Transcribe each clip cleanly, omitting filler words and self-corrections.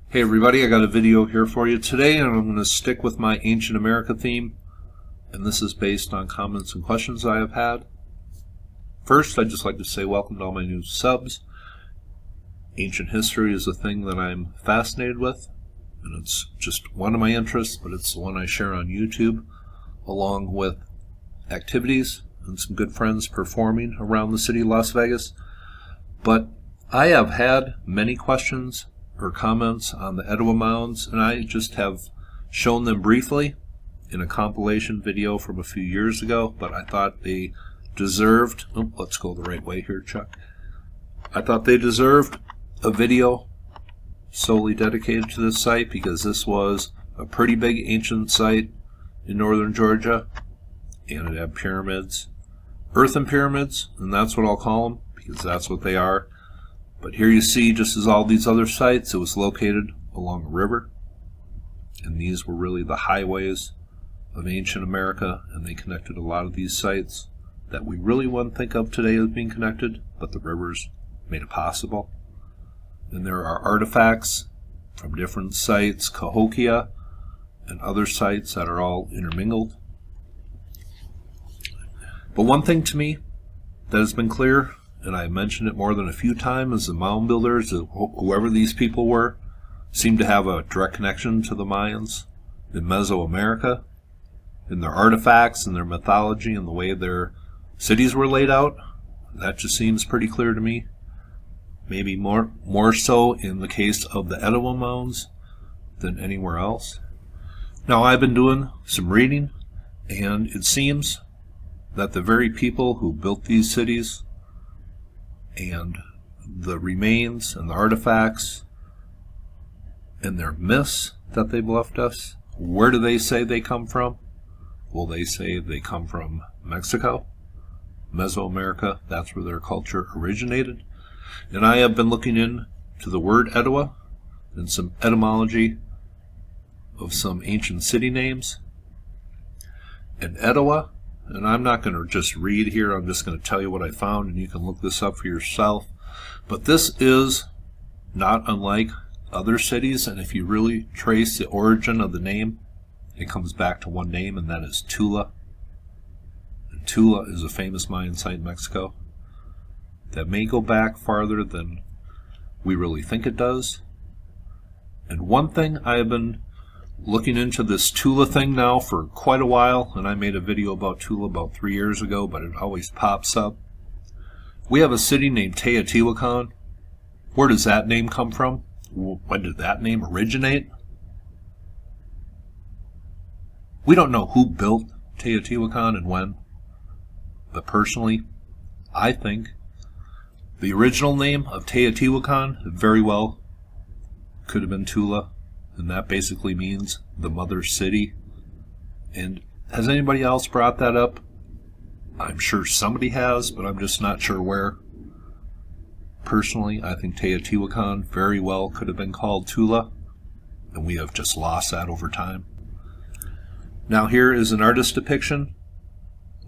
Hey everybody, I got a video here for you today, and I'm going to stick with my Ancient America theme, and this is based on comments and questions I have had. First, I'd just like to say welcome to all my new subs. Ancient history is a thing that I'm fascinated with, and it's just one of my interests, but it's the one I share on YouTube, along with activities and some good friends performing around the city of Las Vegas. But I have had many questions or comments on the Etowah Mounds, and I just have shown them briefly in a compilation video from a few years ago, but I thought they deserved, let's go the right way here, Chuck. I thought they deserved a video solely dedicated to this site because this was a pretty big ancient site in northern Georgia, and it had pyramids, earthen pyramids, and that's what I'll call them because that's what they are. But here you see, just as all these other sites, it was located along a river, and these were really the highways of ancient America, and they connected a lot of these sites that we really wouldn't think of today as being connected, but the rivers made it possible. And there are artifacts from different sites, Cahokia, and other sites that are all intermingled. But one thing to me that has been clear, and I mentioned it more than a few times, is the Mound Builders, whoever these people were, seem to have a direct connection to the Mayans in Mesoamerica, in their artifacts and their mythology and the way their cities were laid out. That just seems pretty clear to me. Maybe more so in the case of the Etowah Mounds than anywhere else. Now, I've been doing some reading, and it seems that the very people who built these cities and the remains and the artifacts and their myths that they've left us, where do they say they come from? Well, they say they come from Mexico, Mesoamerica. That's where their culture originated. And I have been looking into the word Etowah and some etymology of some ancient city names. And Etowah, and I'm not going to just read here, I'm just going to tell you what I found, and you can look this up for yourself. But this is not unlike other cities, and if you really trace the origin of the name, it comes back to one name, and that is Tula. And Tula is a famous Mayan site in Mexico that may go back farther than we really think it does. And one thing I have been looking into this Tula thing now for quite a while, and I made a video about Tula about 3 years ago, but it always pops up. We have a city named Teotihuacan. Where does that name come from? When did that name originate? We don't know who built Teotihuacan and when, but personally, I think the original name of Teotihuacan very well could have been Tula, and that basically means the mother city. And has anybody else brought that up? I'm sure somebody has, but I'm just not sure where. Personally, I think Teotihuacan very well could have been called Tula, and we have just lost that over time. Now here is an artist depiction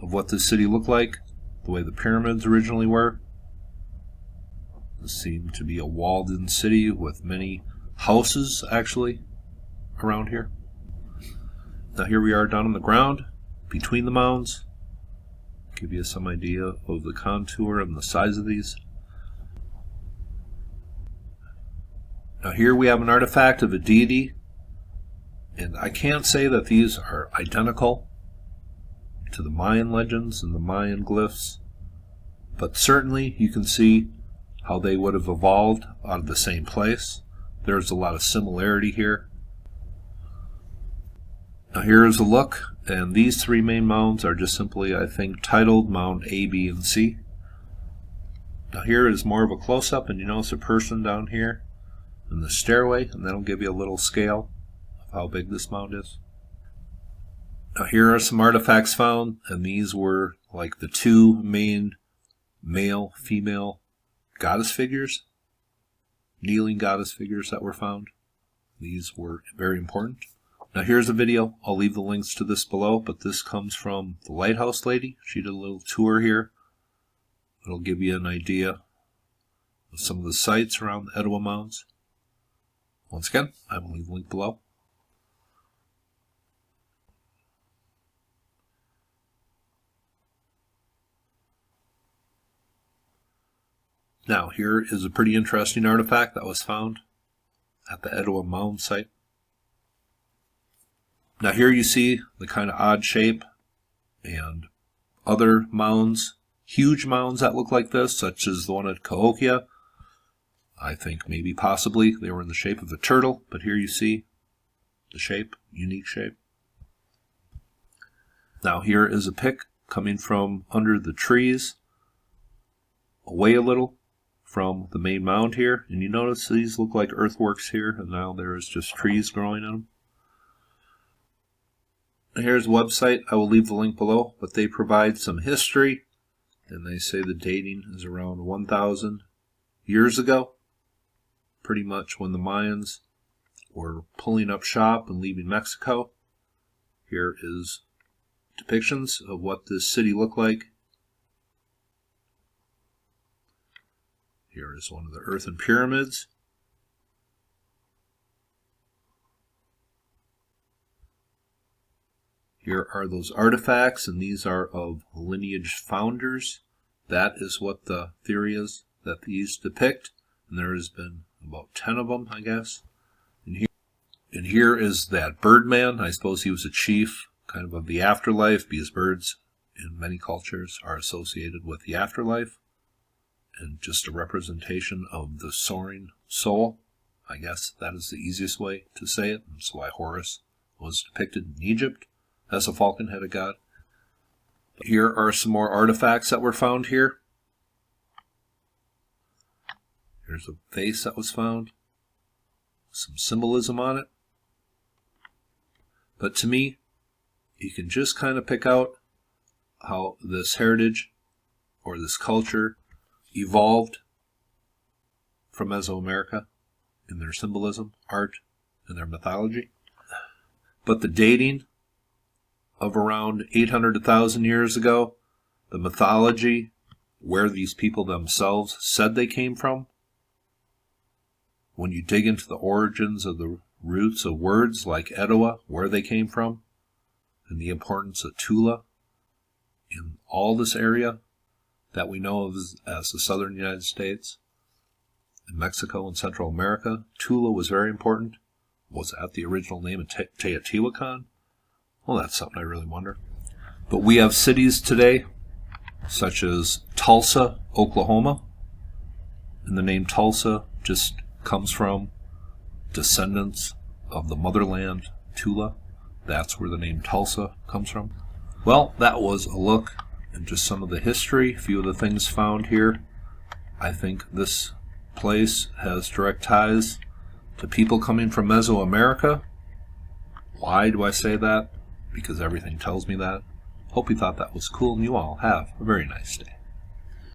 of what this city looked like, the way the pyramids originally were. This seemed to be a walled-in city with many houses, actually, around here. Now here we are down on the ground, between the mounds. Give you some idea of the contour and the size of these. Now here we have an artifact of a deity, and I can't say that these are identical to the Mayan legends and the Mayan glyphs, but certainly you can see how they would have evolved out of the same place. There's a lot of similarity here. Now here is a look, and these three main mounds are just simply, I think, titled Mound A, B, and C. Now here is more of a close-up, and you notice a person down here in the stairway, and that'll give you a little scale of how big this mound is. Now here are some artifacts found, and these were like the two main male-female goddess figures, kneeling goddess figures that were found. These were very important. Now here's a video. I'll leave the links to this below, but this comes from the Lighthouse Lady. She did a little tour here. It'll give you an idea of some of the sites around the Etowah Mounds. Once again, I will leave the link below. Now, here is a pretty interesting artifact that was found at the Etowah Mound site. Now, here you see the kind of odd shape and other mounds, huge mounds that look like this, such as the one at Cahokia. I think maybe possibly they were in the shape of a turtle, but here you see the shape, unique shape. Now, here is a pic coming from under the trees, away a little from the main mound here, and you notice these look like earthworks here, and now there is just trees growing in them. And here's a website, I will leave the link below, but they provide some history, and they say the dating is around 1,000 years ago, pretty much when the Mayans were pulling up shop and leaving Mexico. Here is depictions of what this city looked like. Here is one of the earthen pyramids. Here are those artifacts, and these are of lineage founders. That is what the theory is that these depict, and there has been about 10 of them, I guess. And here is that Birdman. I suppose he was a chief, kind of the afterlife, because birds in many cultures are associated with the afterlife. And just a representation of the soaring soul. I guess that is the easiest way to say it. That's why Horus was depicted in Egypt as a falcon-headed god. Here are some more artifacts that were found here. Here's a vase that was found. Some symbolism on it. But to me, you can just kind of pick out how this heritage or this culture evolved from Mesoamerica in their symbolism, art, and their mythology. But the dating of around 800 to 1,000 years ago, the mythology, where these people themselves said they came from, when you dig into the origins of the roots of words like Etowah, where they came from, and the importance of Tula in all this area that we know of as the southern United States, in Mexico and Central America. Tula was very important. Was that the original name of Teotihuacan? Well, that's something I really wonder. But we have cities today, such as Tulsa, Oklahoma, and the name Tulsa just comes from descendants of the motherland, Tula. That's where the name Tulsa comes from. Well, that was a look and just some of the history, a few of the things found here. I think this place has direct ties to people coming from Mesoamerica. Why do I say that? Because everything tells me that. Hope you thought that was cool, and you all have a very nice day.